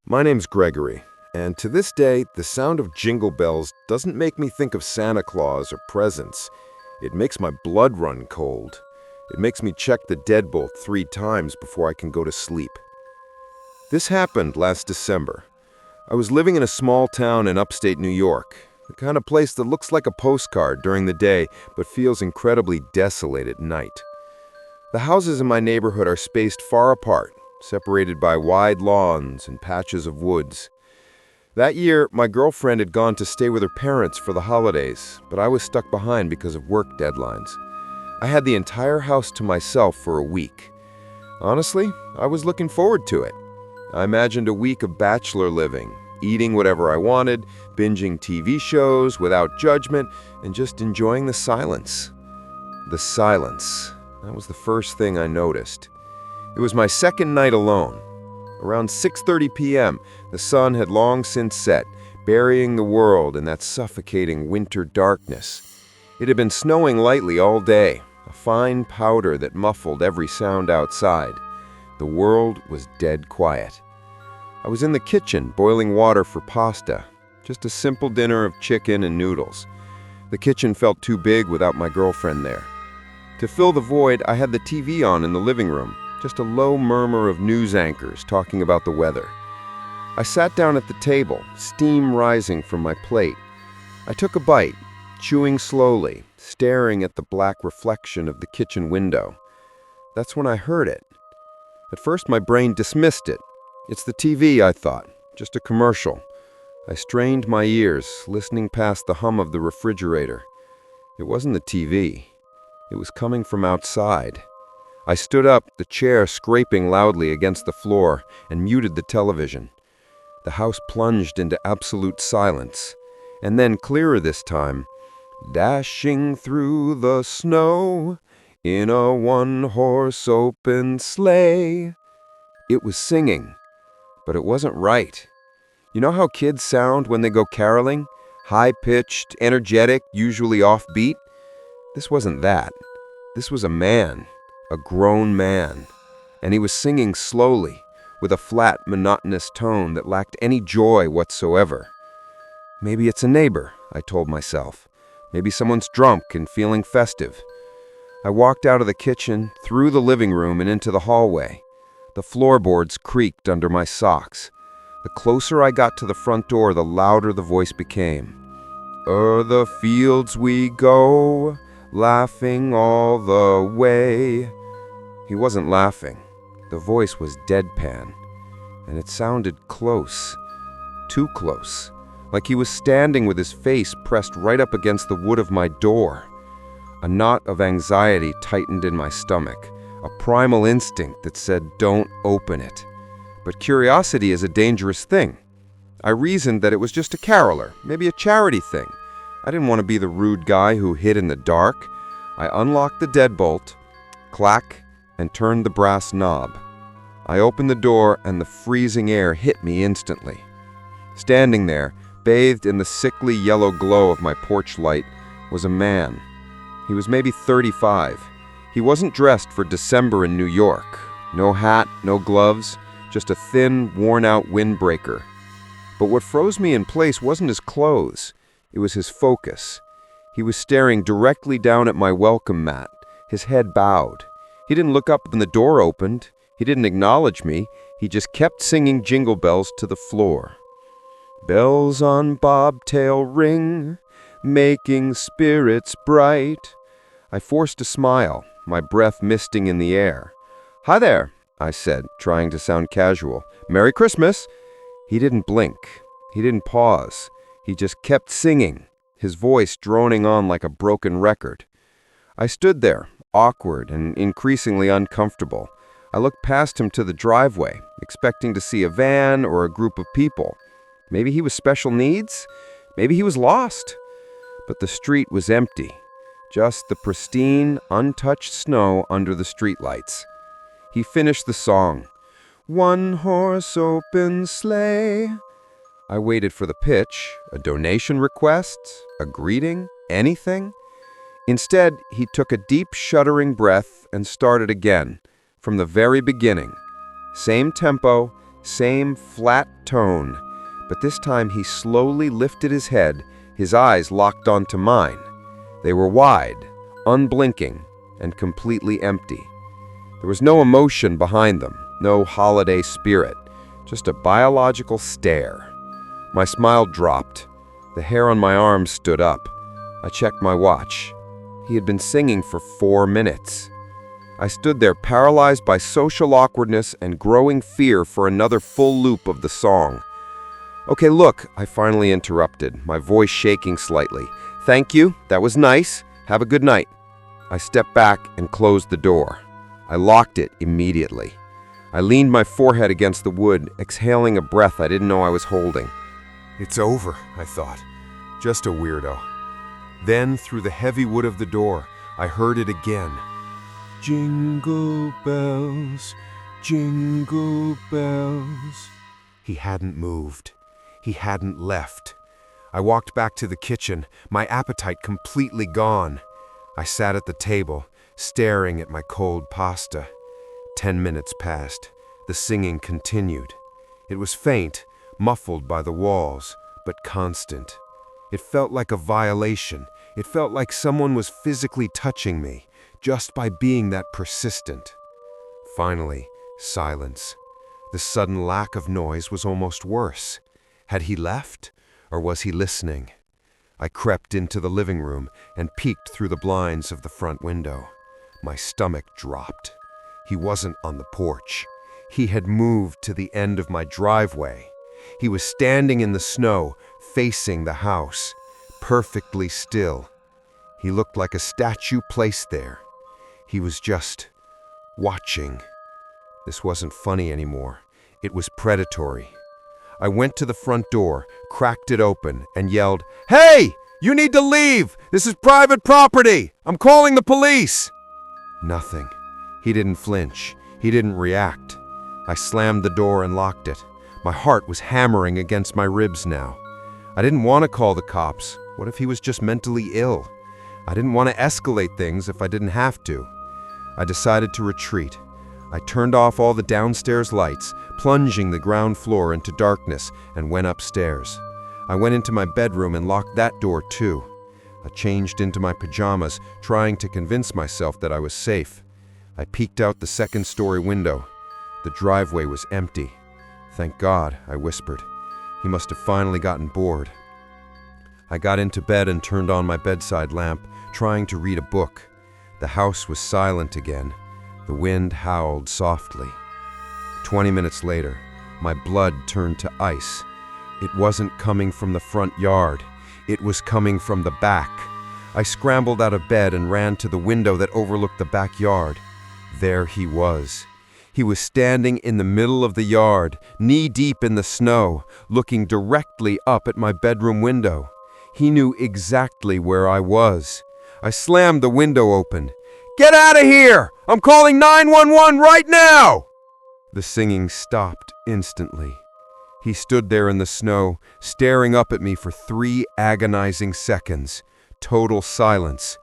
My name's Gregory, and to this day, the sound of jingle bells doesn't make me think of Santa Claus or presents. It makes my blood run cold. It makes me check the deadbolt 3 times before I can go to sleep. This happened last December. I was living in a small town in upstate New York, the kind of place that looks like a postcard during the day but feels incredibly desolate at night. The houses in my neighborhood are spaced far apart, separated by wide lawns and patches of woods. That year, my girlfriend had gone to stay with her parents for the holidays, but I was stuck behind because of work deadlines. I had the entire house to myself for a week. Honestly, I was looking forward to it. I imagined a week of bachelor living, eating whatever I wanted, binging TV shows without judgment, and just enjoying the silence. The silence. That was the first thing I noticed. It was my second night alone. Around 6:30 p.m., the sun had long since set, burying the world in that suffocating winter darkness. It had been snowing lightly all day, a fine powder that muffled every sound outside. The world was dead quiet. I was in the kitchen boiling water for pasta, just a simple dinner of chicken and noodles. The kitchen felt too big without my girlfriend there. To fill the void, I had the TV on in the living room, just a low murmur of news anchors talking about the weather. I sat down at the table, steam rising from my plate. I took a bite, chewing slowly, staring at the black reflection of the kitchen window. That's when I heard it. At first, my brain dismissed it. It's the TV, I thought, just a commercial. I strained my ears, listening past the hum of the refrigerator. It wasn't the TV. It was coming from outside. I stood up, the chair scraping loudly against the floor, and muted the television. The house plunged into absolute silence. And then, clearer this time, dashing through the snow in a one-horse open sleigh. It was singing, but it wasn't right. You know how kids sound when they go caroling? High-pitched, energetic, usually offbeat? This wasn't that. This was a man. A grown man, and he was singing slowly, with a flat, monotonous tone that lacked any joy whatsoever. Maybe it's a neighbor, I told myself. Maybe someone's drunk and feeling festive. I walked out of the kitchen, through the living room, and into the hallway. The floorboards creaked under my socks. The closer I got to the front door, the louder the voice became. "O'er the fields we go, laughing all the way." He wasn't laughing. The voice was deadpan, and it sounded close, too close, like he was standing with his face pressed right up against the wood of my door. A knot of anxiety tightened in my stomach, a primal instinct that said, "Don't open it." But curiosity is a dangerous thing. I reasoned that it was just a caroler, maybe a charity thing. I didn't want to be the rude guy who hid in the dark. I unlocked the deadbolt, clack, and turned the brass knob. I opened the door, and the freezing air hit me instantly. Standing there, bathed in the sickly yellow glow of my porch light, was a man. He was maybe 35. He wasn't dressed for December in New York. No hat, no gloves, just a thin, worn-out windbreaker. But what froze me in place wasn't his clothes. It was his focus. He was staring directly down at my welcome mat, his head bowed. He didn't look up when the door opened. He didn't acknowledge me. He just kept singing jingle bells to the floor. "Bells on bobtail ring, making spirits bright." I forced a smile, my breath misting in the air. "Hi there," I said, trying to sound casual. "Merry Christmas." He didn't blink. He didn't pause. He just kept singing, his voice droning on like a broken record. I stood there, awkward and increasingly uncomfortable. I looked past him to the driveway, expecting to see a van or a group of people. Maybe he was special needs? Maybe he was lost. But the street was empty, just the pristine, untouched snow under the streetlights. He finished the song, "One horse open sleigh." I waited for the pitch, a donation request, a greeting, anything. Instead, he took a deep, shuddering breath and started again, from the very beginning. Same tempo, Same flat tone, but this time he slowly lifted his head, his eyes locked onto mine. They were wide, unblinking, and completely empty. There was no emotion behind them, no holiday spirit, just a biological stare. My smile dropped. The hair on my arms stood up. I checked my watch. He had been singing for 4 minutes. I stood there paralyzed by social awkwardness and growing fear for another full loop of the song. "Okay, look," I finally interrupted, my voice shaking slightly. "Thank you, that was nice. Have a good night." I stepped back and closed the door. I locked it immediately. I leaned my forehead against the wood, exhaling a breath I didn't know I was holding. It's over, I thought. Just a weirdo. Then, through the heavy wood of the door, I heard it again. Jingle bells, jingle bells. He hadn't moved. He hadn't left. I walked back to the kitchen, my appetite completely gone. I sat at the table, staring at my cold pasta. 10 minutes passed. The singing continued. It was faint, muffled by the walls, but constant. It felt like a violation. It felt like someone was physically touching me, just by being that persistent. Finally, silence. The sudden lack of noise was almost worse. Had he left, or was he listening? I crept into the living room and peeked through the blinds of the front window. My stomach dropped. He wasn't on the porch. He had moved to the end of my driveway. He was standing in the snow, facing the house, perfectly still. He looked like a statue placed there. He was just watching. This wasn't funny anymore. It was predatory. I went to the front door, cracked it open, and yelled, "Hey! You need to leave! This is private property! I'm calling the police!" Nothing. He didn't flinch. He didn't react. I slammed the door and locked it. My heart was hammering against my ribs now. I didn't want to call the cops. What if he was just mentally ill? I didn't want to escalate things if I didn't have to. I decided to retreat. I turned off all the downstairs lights, plunging the ground floor into darkness, and went upstairs. I went into my bedroom and locked that door too. I changed into my pajamas, trying to convince myself that I was safe. I peeked out the second-story window. The driveway was empty. "Thank God," I whispered. He must have finally gotten bored. I got into bed and turned on my bedside lamp, trying to read a book. The house was silent again. The wind howled softly. 20 minutes later, my blood turned to ice. It wasn't coming from the front yard. It was coming from the back. I scrambled out of bed and ran to the window that overlooked the backyard. There he was. He was standing in the middle of the yard, knee-deep in the snow, looking directly up at my bedroom window. He knew exactly where I was. I slammed the window open. "Get out of here! I'm calling 911 right now!" The singing stopped instantly. He stood there in the snow, staring up at me for 3 agonizing seconds. Total silence.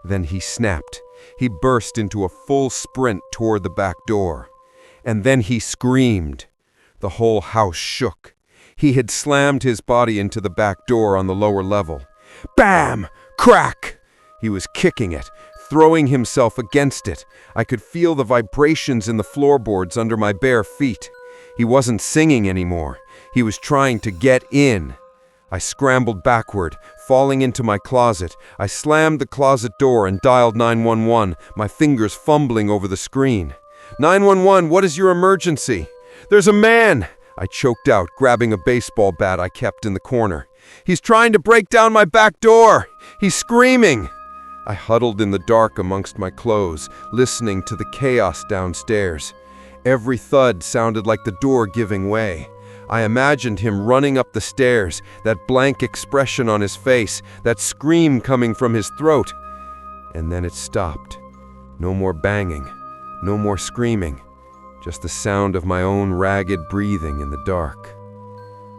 Then he snapped. He burst into a full sprint toward the back door. And then he screamed. The whole house shook. He had slammed his body into the back door on the lower level. Bam! Crack! He was kicking it, throwing himself against it. I could feel the vibrations in the floorboards under my bare feet. He wasn't singing anymore. He was trying to get in. I scrambled backward, falling into my closet. I slammed the closet door and dialed 911, my fingers fumbling over the screen. 911, what is your emergency? There's a man, I choked out, grabbing a baseball bat I kept in the corner. He's trying to break down my back door. He's screaming. I huddled in the dark amongst my clothes, listening to the chaos downstairs. Every thud sounded like the door giving way. I imagined him running up the stairs, that blank expression on his face, that scream coming from his throat. And then it stopped. No more banging, no more screaming, just the sound of my own ragged breathing in the dark.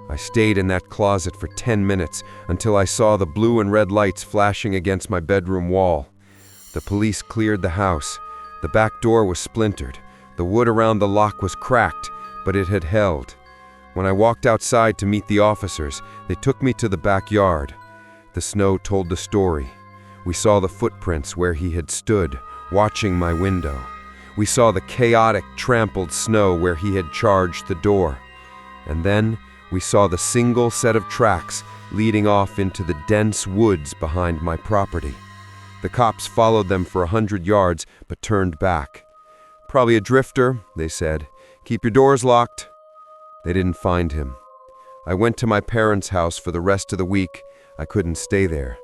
I stayed in that closet for 10 minutes until I saw the blue and red lights flashing against my bedroom wall. The police cleared the house. The back door was splintered. The wood around the lock was cracked, but it had held. When I walked outside to meet the officers, they took me to the backyard. The snow told the story. We saw the footprints where he had stood, watching my window. We saw the chaotic, trampled snow where he had charged the door. And then we saw the single set of tracks leading off into the dense woods behind my property. The cops followed them for 100 yards, but turned back. "Probably a drifter," they said. "Keep your doors locked." They didn't find him. I went to my parents' house for the rest of the week. I couldn't stay there.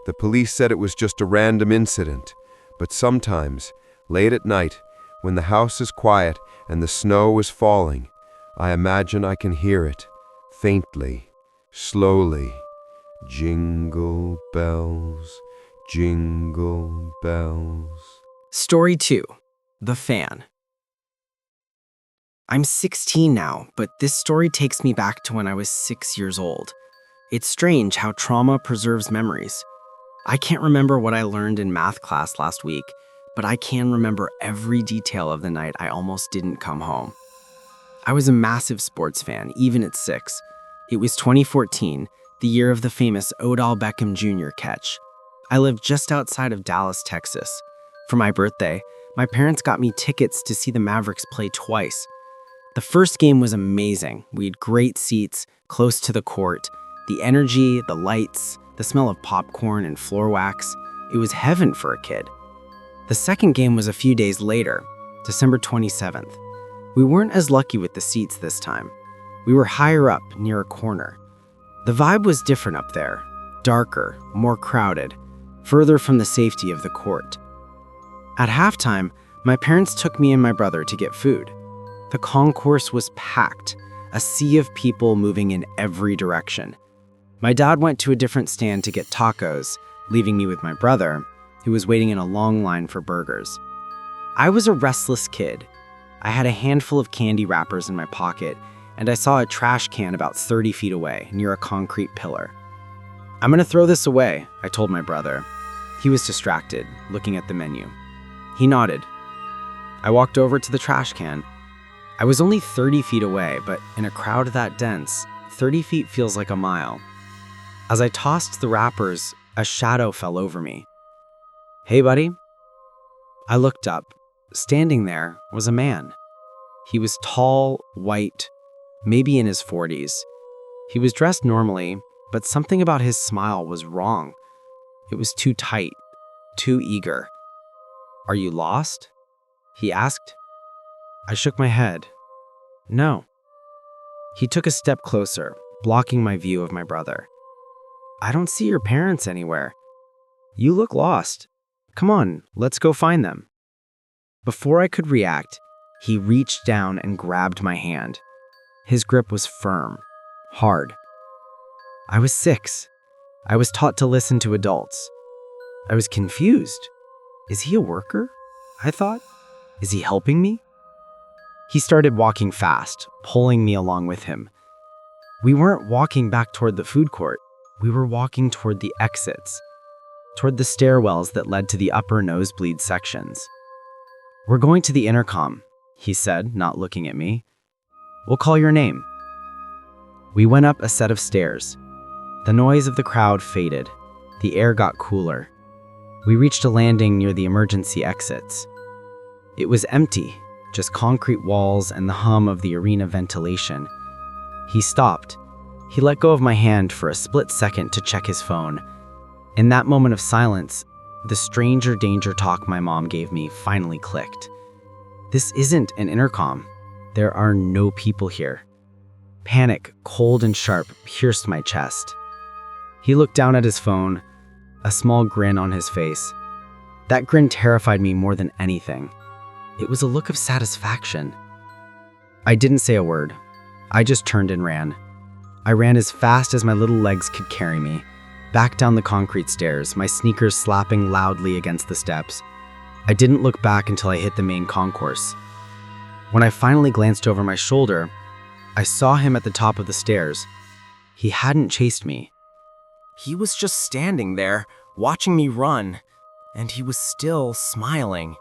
The police said it was just a random incident, but sometimes, late at night, when the house is quiet and the snow is falling, I imagine I can hear it, faintly, slowly. Jingle bells, jingle bells. Story 2. The Fan. I'm 16 now, but this story takes me back to when I was 6 years old. It's strange how trauma preserves memories. I can't remember what I learned in math class last week, but I can remember every detail of the night I almost didn't come home. I was a massive sports fan, even at 6. It was 2014, the year of the famous Odell Beckham Jr. catch. I lived just outside of Dallas, Texas. For my birthday, my parents got me tickets to see the Mavericks play twice. The first game was amazing. We had great seats, close to the court. The energy, the lights, the smell of popcorn and floor wax. It was heaven for a kid. The second game was a few days later, December 27th. We weren't as lucky with the seats this time. We were higher up, near a corner. The vibe was different up there. Darker, more crowded, further from the safety of the court. At halftime, my parents took me and my brother to get food. The concourse was packed, a sea of people moving in every direction. My dad went to a different stand to get tacos, leaving me with my brother, who was waiting in a long line for burgers. I was a restless kid. I had a handful of candy wrappers in my pocket, and I saw a trash can about 30 feet away, near a concrete pillar. "I'm gonna throw this away," I told my brother. He was distracted, looking at the menu. He nodded. I walked over to the trash can. I was only 30 feet away, but in a crowd that dense, 30 feet feels like a mile. As I tossed the wrappers, a shadow fell over me. "Hey, buddy." I looked up. Standing there was a man. He was tall, white, maybe in his 40s. He was dressed normally, but something about his smile was wrong. It was too tight, too eager. "Are you lost?" he asked. I shook my head. "No." He took a step closer, blocking my view of my brother. "I don't see your parents anywhere. You look lost. Come on, let's go find them." Before I could react, he reached down and grabbed my hand. His grip was firm, hard. I was 6. I was taught to listen to adults. I was confused. Is he a worker? I thought. Is he helping me? He started walking fast, pulling me along with him. We weren't walking back toward the food court. We were walking toward the exits, toward the stairwells that led to the upper nosebleed sections. "We're going to the intercom," he said, not looking at me. "We'll call your name." We went up a set of stairs. The noise of the crowd faded. The air got cooler. We reached a landing near the emergency exits. It was empty, just concrete walls and the hum of the arena ventilation. He stopped. He let go of my hand for a split second to check his phone. In that moment of silence, the stranger danger talk my mom gave me finally clicked. This isn't an intercom. There are no people here. Panic, cold and sharp, pierced my chest. He looked down at his phone, a small grin on his face. That grin terrified me more than anything. It was a look of satisfaction. I didn't say a word. I just turned and ran. I ran as fast as my little legs could carry me, back down the concrete stairs, my sneakers slapping loudly against the steps. I didn't look back until I hit the main concourse. When I finally glanced over my shoulder, I saw him at the top of the stairs. He hadn't chased me. He was just standing there, watching me run, and he was still smiling.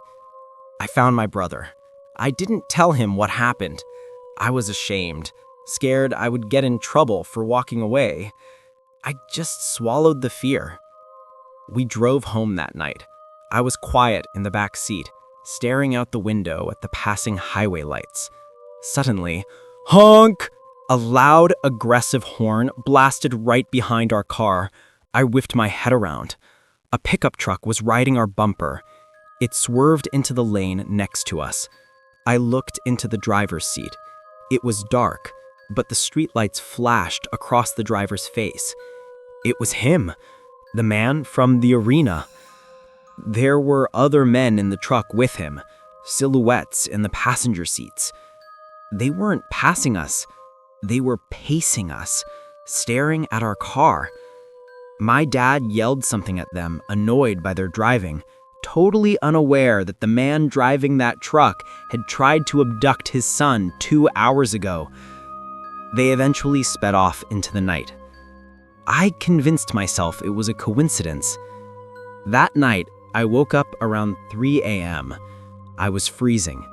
I found my brother. I didn't tell him what happened. I was ashamed, scared I would get in trouble for walking away. I just swallowed the fear. We drove home that night. I was quiet in the back seat, staring out the window at the passing highway lights. Suddenly, honk! A loud, aggressive horn blasted right behind our car. I whipped my head around. A pickup truck was riding our bumper. It swerved into the lane next to us. I looked into the driver's seat. It was dark, but the streetlights flashed across the driver's face. It was him, the man from the arena. There were other men in the truck with him, silhouettes in the passenger seats. They weren't passing us. They were pacing us, staring at our car. My dad yelled something at them, annoyed by their driving, totally unaware that the man driving that truck had tried to abduct his son 2 hours ago. They eventually sped off into the night. I convinced myself it was a coincidence. That night, I woke up around 3 a.m. I was freezing.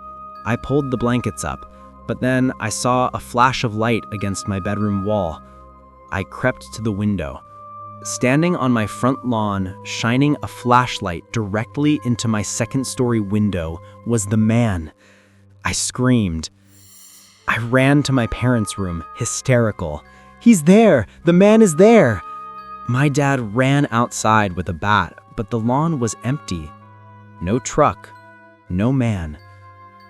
I pulled the blankets up, but then I saw a flash of light against my bedroom wall. I crept to the window. Standing on my front lawn, shining a flashlight directly into my second-story window, was the man. I screamed. I ran to my parents' room, hysterical. "He's there! The man is there!" My dad ran outside with a bat, but the lawn was empty. No truck, no man,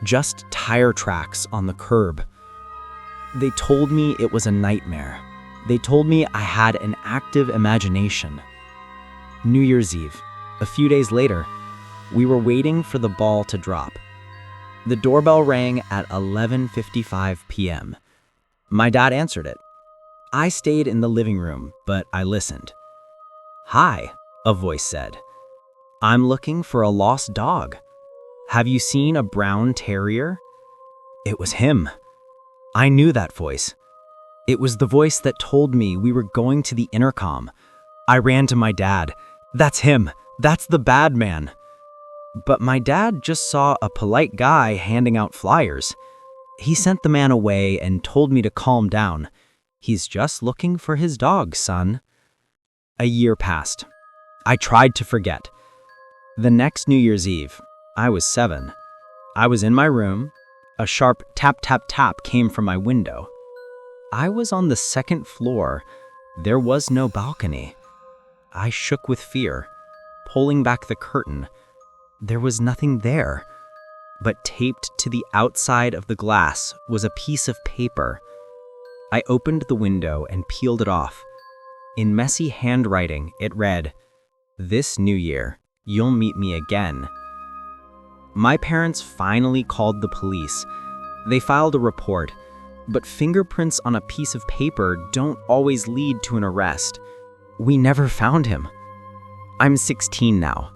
just tire tracks on the curb. They told me it was a nightmare. They told me I had an active imagination. New Year's Eve, a few days later, we were waiting for the ball to drop. The doorbell rang at 11:55 p.m. My dad answered it. I stayed in the living room, but I listened. "Hi," a voice said. "I'm looking for a lost dog. Have you seen a brown terrier?" It was him. I knew that voice. It was the voice that told me we were going to the intercom. I ran to my dad. "That's him. That's the bad man." But my dad just saw a polite guy handing out flyers. He sent the man away and told me to calm down. "He's just looking for his dog, son." A year passed. I tried to forget. The next New Year's Eve, I was 7. I was in my room. A sharp tap, tap, tap came from my window. I was on the second floor. There was no balcony. I shook with fear, pulling back the curtain. There was nothing there, but taped to the outside of the glass was a piece of paper. I opened the window and peeled it off. In messy handwriting, it read, "This New Year, you'll meet me again." My parents finally called the police. They filed a report, but fingerprints on a piece of paper don't always lead to an arrest. We never found him. I'm 16 now.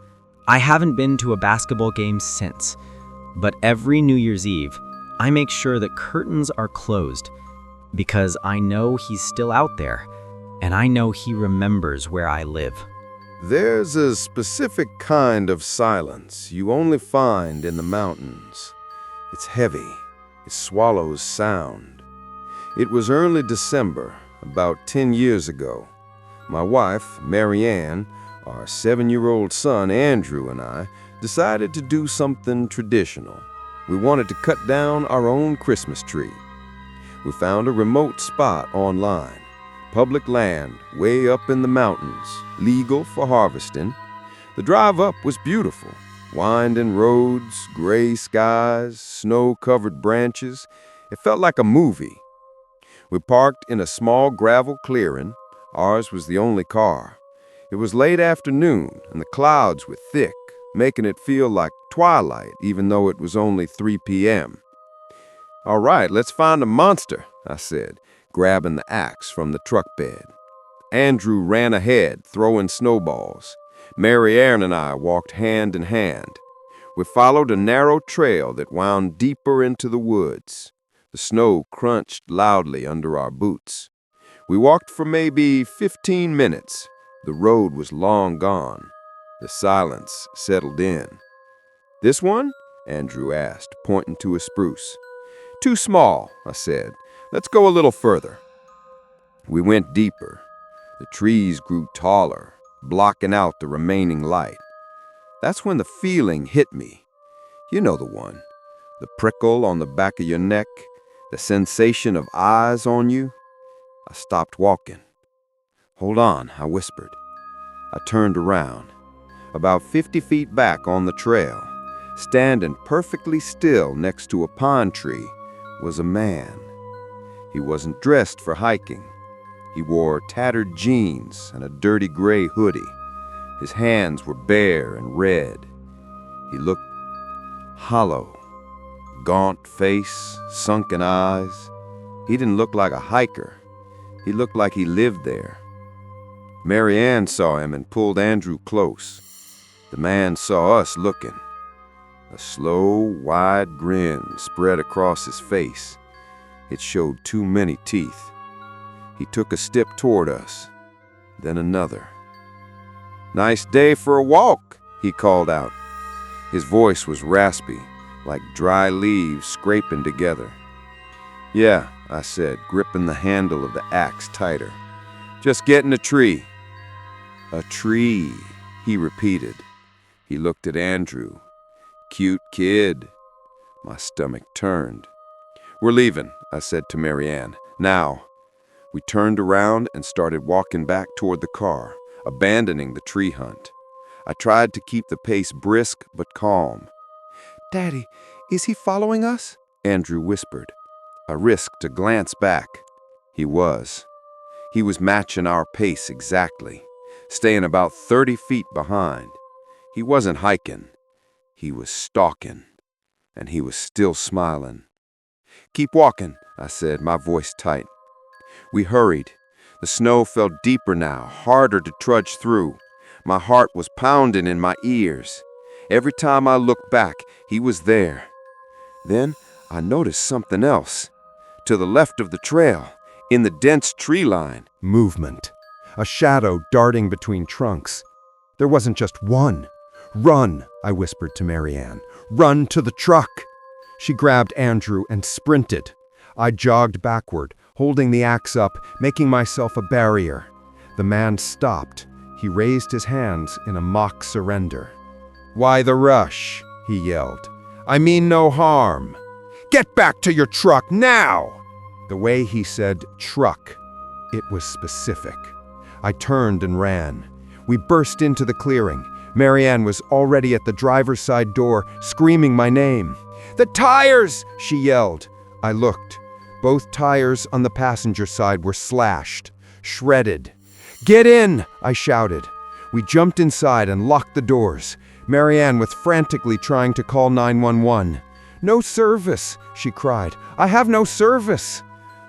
I haven't been to a basketball game since, but every New Year's Eve, I make sure that curtains are closed because I know he's still out there, and I know he remembers where I live. There's a specific kind of silence you only find in the mountains. It's heavy. It swallows sound. It was early December, about 10 years ago. My wife, Marianne, our 7-year-old son, Andrew, and I decided to do something traditional. We wanted to cut down our own Christmas tree. We found a remote spot online, public land way up in the mountains, legal for harvesting. The drive up was beautiful. Winding roads, gray skies, snow-covered branches. It felt like a movie. We parked in a small gravel clearing. Ours was the only car. It was late afternoon, and the clouds were thick, making it feel like twilight, even though it was only 3 p.m. "All right, let's find a monster," I said, grabbing the axe from the truck bed. Andrew ran ahead, throwing snowballs. Marianne and I walked hand in hand. We followed a narrow trail that wound deeper into the woods. The snow crunched loudly under our boots. We walked for maybe 15 minutes. The road was long gone. The silence settled in. "This one?" Andrew asked, pointing to a spruce. Too small, I said. Let's go a little further. We went deeper. The trees grew taller, blocking out the remaining light. That's when the feeling hit me. You know the one. The prickle on the back of your neck, the sensation of eyes on you. I stopped walking. Hold on, I whispered. I turned around. About 50 feet back on the trail, standing perfectly still next to a pine tree, was a man. He wasn't dressed for hiking. He wore tattered jeans and a dirty gray hoodie. His hands were bare and red. He looked hollow, gaunt face, sunken eyes. He didn't look like a hiker. He looked like he lived there. Mary Ann saw him and pulled Andrew close. The man saw us looking. A slow, wide grin spread across his face. It showed too many teeth. He took a step toward us, then another. "Nice day for a walk," he called out. His voice was raspy, like dry leaves scraping together. "Yeah," I said, gripping the handle of the axe tighter. "Just getting a tree." "A tree," he repeated. He looked at Andrew. "Cute kid." My stomach turned. "We're leaving," I said to Mary Ann. "Now." We turned around and started walking back toward the car, abandoning the tree hunt. I tried to keep the pace brisk but calm. "Daddy, is he following us?" Andrew whispered. I risked a glance back. He was. He was matching our pace exactly, staying about 30 feet behind. He wasn't hiking. He was stalking. And he was still smiling. "Keep walking," I said, my voice tight. We hurried. The snow fell deeper now, harder to trudge through. My heart was pounding in my ears. Every time I looked back, he was there. Then I noticed something else. To the left of the trail, in the dense tree line, Movement. A shadow darting between trunks. There wasn't just one. "Run," I whispered to Mary Ann. "Run to the truck." She grabbed Andrew and sprinted. I jogged backward, holding the axe up, making myself a barrier. The man stopped. He raised his hands in a mock surrender. "Why the rush?" he yelled. "I mean no harm. Get back to your truck now!" The way he said truck, it was specific. I turned and ran. We burst into the clearing. Mary Ann was already at the driver's side door, screaming my name. "The tires!" she yelled. I looked. Both tires on the passenger side were slashed, shredded. "Get in!" I shouted. We jumped inside and locked the doors. Mary Ann was frantically trying to call 911. "No service," she cried. "I have no service."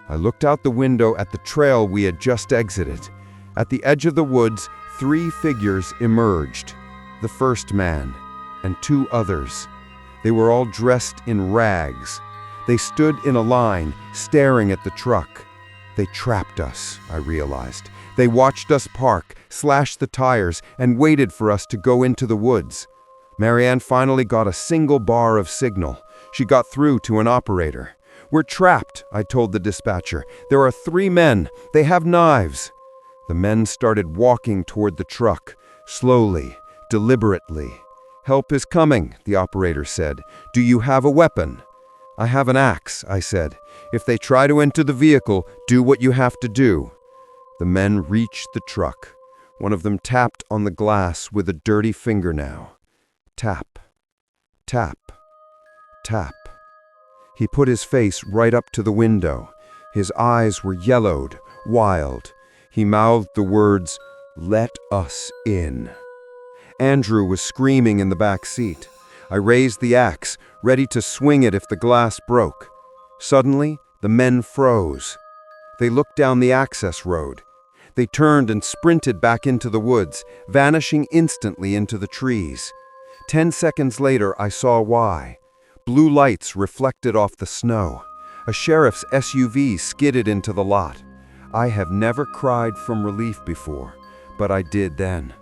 I looked out the window at the trail we had just exited. At the edge of the woods, 3 figures emerged. The first man and 2 others. They were all dressed in rags. They stood in a line, staring at the truck. They trapped us, I realized. They watched us park, slash the tires, and waited for us to go into the woods. Mary Ann finally got a single bar of signal. She got through to an operator. "We're trapped," I told the dispatcher. "There are 3 men. They have knives." The men started walking toward the truck, slowly, deliberately. "Help is coming," the operator said. "Do you have a weapon?" "I have an axe," I said. "If they try to enter the vehicle, do what you have to do." The men reached the truck. One of them tapped on the glass with a dirty fingernail. Tap, tap, tap. He put his face right up to the window. His eyes were yellowed, wild. He mouthed the words, "Let us in." Andrew was screaming in the back seat. I raised the axe, ready to swing it if the glass broke. Suddenly, the men froze. They looked down the access road. They turned and sprinted back into the woods, vanishing instantly into the trees. 10 seconds later, I saw why. Blue lights reflected off the snow. A sheriff's SUV skidded into the lot. I have never cried from relief before, but I did then.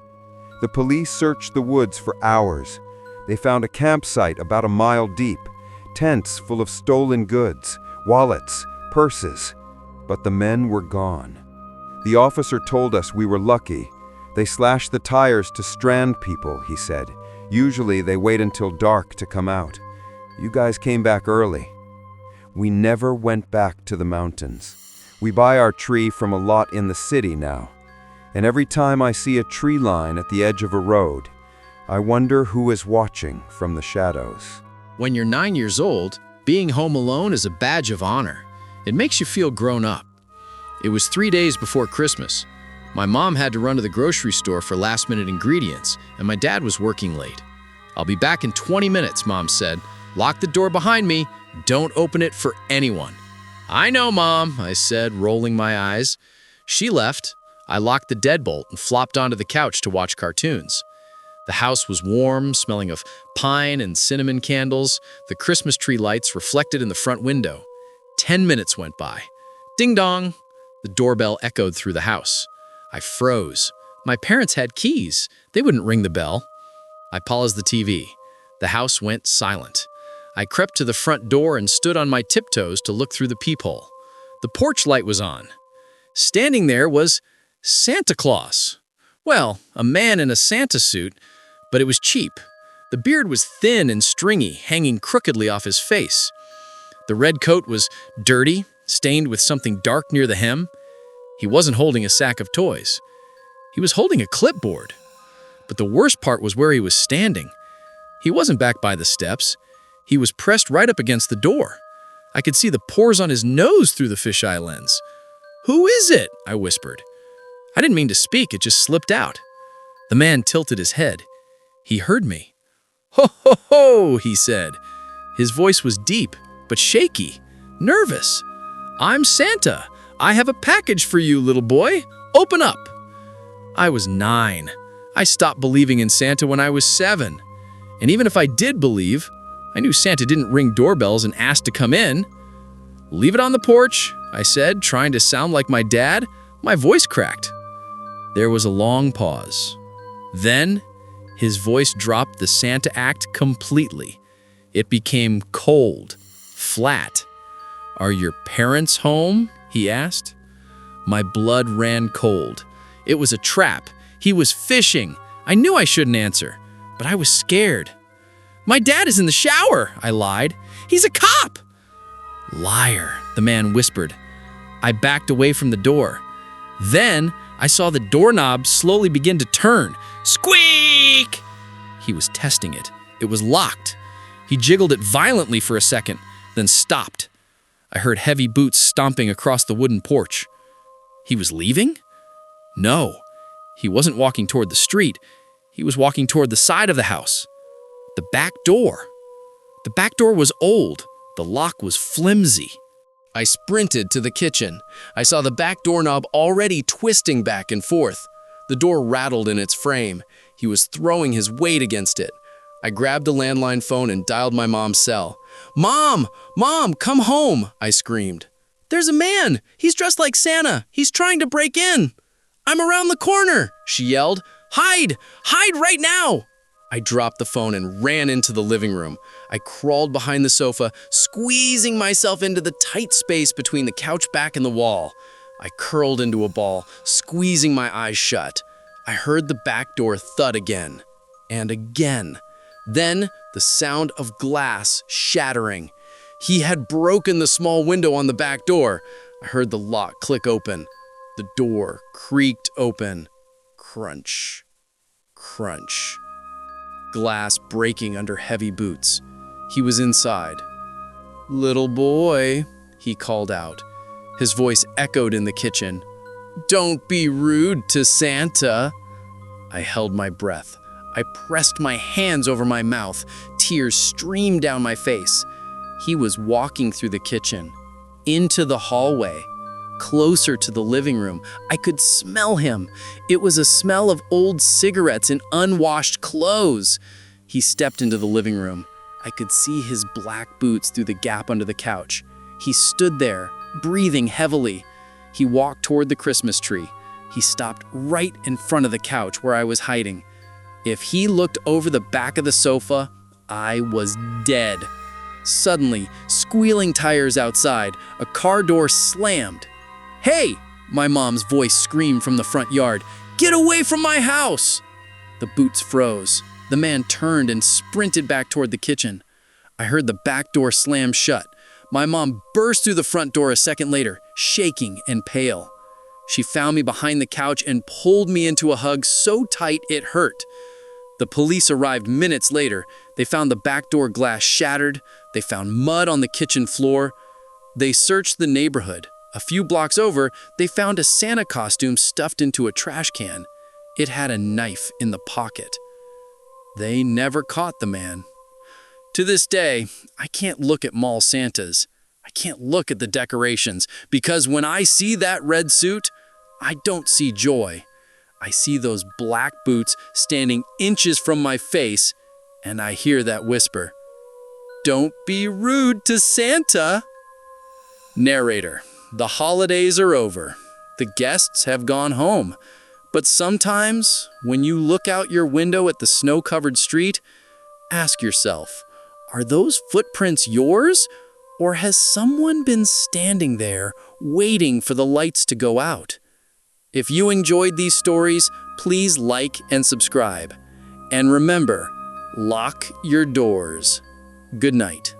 The police searched the woods for hours. They found a campsite about a mile deep, tents full of stolen goods, wallets, purses. But the men were gone. The officer told us we were lucky. They slash the tires to strand people, he said. Usually they wait until dark to come out. You guys came back early. We never went back to the mountains. We buy our tree from a lot in the city now. And every time I see a tree line at the edge of a road, I wonder who is watching from the shadows. When you're 9 years old, being home alone is a badge of honor. It makes you feel grown up. It was 3 days before Christmas. My mom had to run to the grocery store for last-minute ingredients, and my dad was working late. "I'll be back in 20 minutes, Mom said. "Lock the door behind me. Don't open it for anyone." "I know, Mom," I said, rolling my eyes. She left. I locked the deadbolt and flopped onto the couch to watch cartoons. The house was warm, smelling of pine and cinnamon candles, the Christmas tree lights reflected in the front window. 10 minutes went by. Ding dong! The doorbell echoed through the house. I froze. My parents had keys. They wouldn't ring the bell. I paused the TV. The house went silent. I crept to the front door and stood on my tiptoes to look through the peephole. The porch light was on. Standing there was Santa Claus. Well, a man in a Santa suit, but it was cheap. The beard was thin and stringy, hanging crookedly off his face. The red coat was dirty, stained with something dark near the hem. He wasn't holding a sack of toys. He was holding a clipboard. But the worst part was where he was standing. He wasn't back by the steps. He was pressed right up against the door. I could see the pores on his nose through the fisheye lens. "Who is it?" I whispered. I didn't mean to speak, it just slipped out. The man tilted his head. He heard me. "Ho, ho, ho," he said. His voice was deep, but shaky, nervous. "I'm Santa. I have a package for you, little boy. Open up." I was 9. I stopped believing in Santa when I was 7. And even if I did believe, I knew Santa didn't ring doorbells and ask to come in. "Leave it on the porch," I said, trying to sound like my dad. My voice cracked. There was a long pause. Then, his voice dropped the Santa act completely. It became cold, flat. "Are your parents home?" he asked. My blood ran cold. It was a trap. He was fishing. I knew I shouldn't answer, but I was scared. "My dad is in the shower," I lied. "He's a cop." "Liar," the man whispered. I backed away from the door. Then, I saw the doorknob slowly begin to turn. Squeak! He was testing it. It was locked. He jiggled it violently for a second, then stopped. I heard heavy boots stomping across the wooden porch. He was leaving? No. He wasn't walking toward the street. He was walking toward the side of the house. The back door. The back door was old. The lock was flimsy. I sprinted to the kitchen. I saw the back doorknob already twisting back and forth. The door rattled in its frame. He was throwing his weight against it. I grabbed a landline phone and dialed my mom's cell. "Mom! Mom, come home!" I screamed. "There's a man! He's dressed like Santa! He's trying to break in!" "I'm around the corner!" she yelled. "Hide! Hide right now!" I dropped the phone and ran into the living room. I crawled behind the sofa, squeezing myself into the tight space between the couch back and the wall. I curled into a ball, squeezing my eyes shut. I heard the back door thud again, and again. Then the sound of glass shattering. He had broken the small window on the back door. I heard the lock click open. The door creaked open. Crunch, crunch. Glass breaking under heavy boots. He was inside. "Little boy," he called out. His voice echoed in the kitchen. "Don't be rude to Santa." I held my breath. I pressed my hands over my mouth. Tears streamed down my face. He was walking through the kitchen, into the hallway, closer to the living room. I could smell him. It was a smell of old cigarettes and unwashed clothes. He stepped into the living room. I could see his black boots through the gap under the couch. He stood there, breathing heavily. He walked toward the Christmas tree. He stopped right in front of the couch where I was hiding. If he looked over the back of the sofa, I was dead. Suddenly, squealing tires outside, a car door slammed. "Hey!" my mom's voice screamed from the front yard. "Get away from my house!" The boots froze. The man turned and sprinted back toward the kitchen. I heard the back door slam shut. My mom burst through the front door a second later, shaking and pale. She found me behind the couch and pulled me into a hug so tight it hurt. The police arrived minutes later. They found the back door glass shattered. They found mud on the kitchen floor. They searched the neighborhood. A few blocks over, they found a Santa costume stuffed into a trash can. It had a knife in the pocket. They never caught the man. To this day, I can't look at mall Santas. I can't look at the decorations, because when I see that red suit, I don't see joy. I see those black boots standing inches from my face, and I hear that whisper, "Don't be rude to Santa." Narrator, the holidays are over. The guests have gone home. But sometimes, when you look out your window at the snow-covered street, ask yourself, are those footprints yours? Or has someone been standing there waiting for the lights to go out? If you enjoyed these stories, please like and subscribe. And remember, lock your doors. Good night.